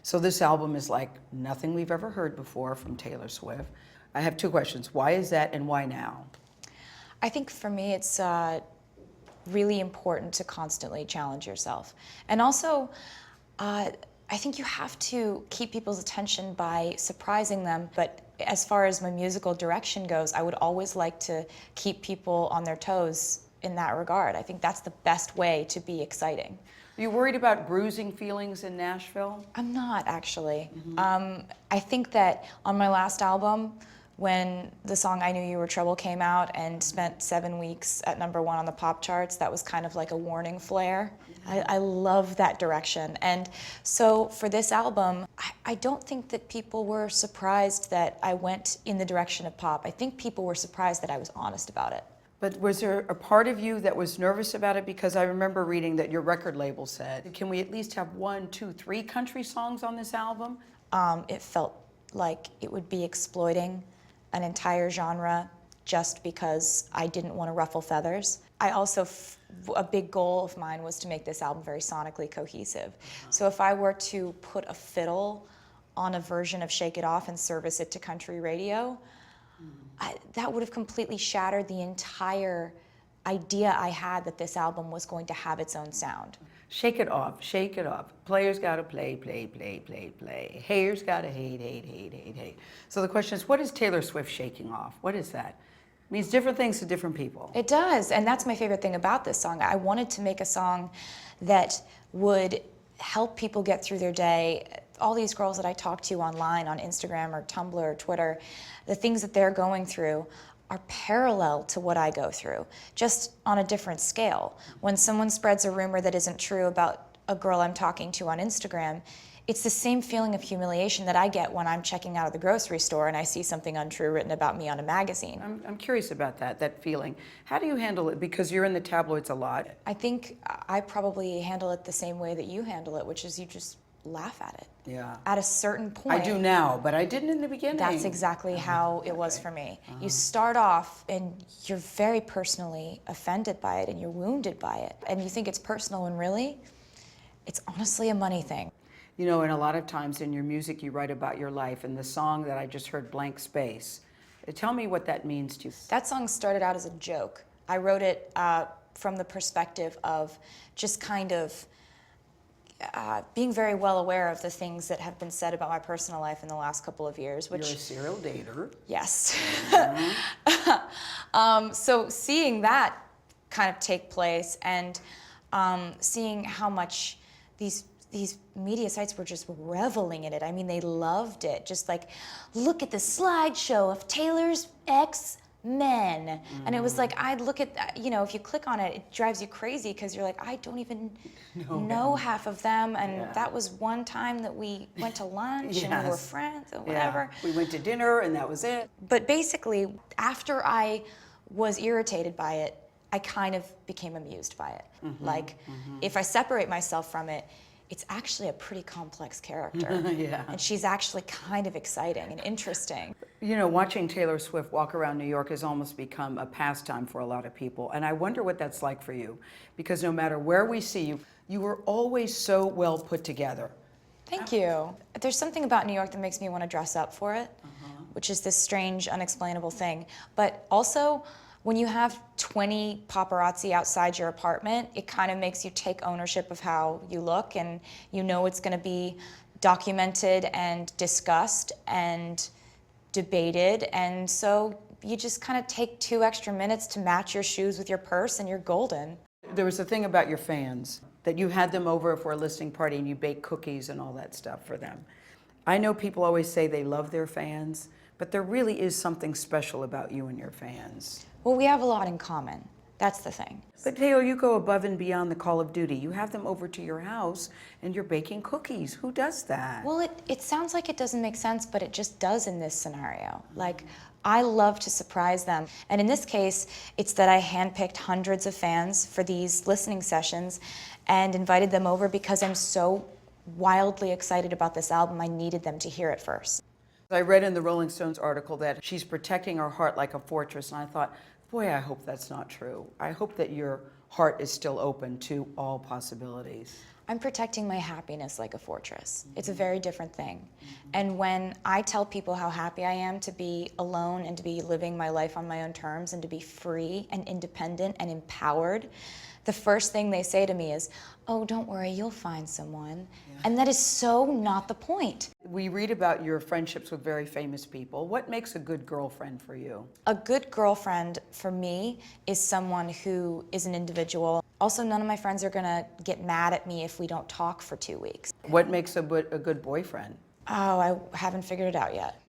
So this album is like nothing we've ever heard before from Taylor Swift. I have two questions. Why is that and why now? I think for me it's really important to constantly challenge yourself. And also, I think you have to keep people's attention by surprising them. But as far as my musical direction goes, I would always like to keep people on their toes in that regard. I think that's the best way to be exciting. Are you worried about bruising feelings in Nashville? I'm not, actually. I think that on my last album, when the song I Knew You Were Trouble came out and spent 7 weeks at #1 on the pop charts, that was kind of like a warning flare. I love that direction. And so for this album, I don't think that people were surprised that I went in the direction of pop. I think people were surprised that I was honest about it. But was there a part of you that was nervous about it? Because I remember reading that your record label said, can we at least have 1, 2, 3 country songs on this album? It felt like it would be exploiting an entire genre just because I didn't want to ruffle feathers. I also, a big goal of mine was to make this album very sonically cohesive. So if I were to put a fiddle on a version of Shake It Off and service it to country radio, that would have completely shattered the entire idea I had that this album was going to have its own sound. Shake it off, shake it off. Players gotta play, play, play, play, play. Haters gotta hate, hate, hate, hate, hate. So the question is, what is Taylor Swift shaking off? What is that? It means different things to different people. It does, and that's my favorite thing about this song. I wanted to make a song that would help people get through their day. All these girls that I talk to online on Instagram or Tumblr or Twitter, the things that they're going through are parallel to what I go through, just on a different scale. When someone spreads a rumor that isn't true about a girl I'm talking to on Instagram, it's the same feeling of humiliation that I get when I'm checking out of the grocery store and I see something untrue written about me on a magazine. I'm curious about that feeling. How do you handle it? Because you're in the tabloids a lot. I think I probably handle it the same way that you handle it, which is you just laugh at it. Yeah. At a certain point. I do now, but I didn't in the beginning. That's exactly how it was for me. You start off and you're very personally offended by it and you're wounded by it. And you think it's personal when really, it's honestly a money thing. You know, and a lot of times in your music you write about your life, and the song that I just heard, Blank Space, tell me what that means to you. That song started out as a joke. I wrote it from the perspective of just kind of being very well aware of the things that have been said about my personal life in the last couple of years. Which, you're a serial dater. Yes. So seeing that kind of take place and seeing how much these media sites were just reveling in it. I mean, they loved it. Just like, look at the slideshow of Taylor's ex-men. And it was like, I'd look at, you know, if you click on it, it drives you crazy because you're like, I don't even know half of them. And that was one time that we went to lunch and we were friends or whatever. We went to dinner and that was it. But basically, after I was irritated by it, I kind of became amused by it. If I separate myself from it, it's actually a pretty complex character. And she's actually kind of exciting and interesting. You know, watching Taylor Swift walk around New York has almost become a pastime for a lot of people. And I wonder what that's like for you. Because no matter where we see you, you are always so well put together. Thank you. There's something about New York that makes me want to dress up for it, which is this strange, unexplainable thing. But also, when you have 20 paparazzi outside your apartment, it kind of makes you take ownership of how you look, and you know it's going to be documented and discussed and debated, and so you just kind of take 2 extra minutes to match your shoes with your purse and you're golden. There was a thing about your fans, that you had them over for a listening party and you bake cookies and all that stuff for them. I know people always say they love their fans, but there really is something special about you and your fans. Well, we have a lot in common. That's the thing. But Taylor, you go above and beyond the call of duty. You have them over to your house and you're baking cookies. Who does that? Well, it sounds like it doesn't make sense, but it just does in this scenario. Like, I love to surprise them. And in this case, it's that I handpicked hundreds of fans for these listening sessions and invited them over because I'm so wildly excited about this album. I needed them to hear it first. I read in the Rolling Stones article that she's protecting her heart like a fortress, and I thought, boy, I hope that's not true. I hope that your heart is still open to all possibilities. I'm protecting my happiness like a fortress. It's a very different thing. And when I tell people how happy I am to be alone and to be living my life on my own terms and to be free and independent and empowered, the first thing they say to me is, oh, don't worry, you'll find someone. Yeah. And that is so not the point. We read about your friendships with very famous people. What makes a good girlfriend for you? A good girlfriend for me is someone who is an individual. Also, none of my friends are gonna get mad at me if we don't talk for 2 weeks. What makes a good boyfriend? Oh, I haven't figured it out yet.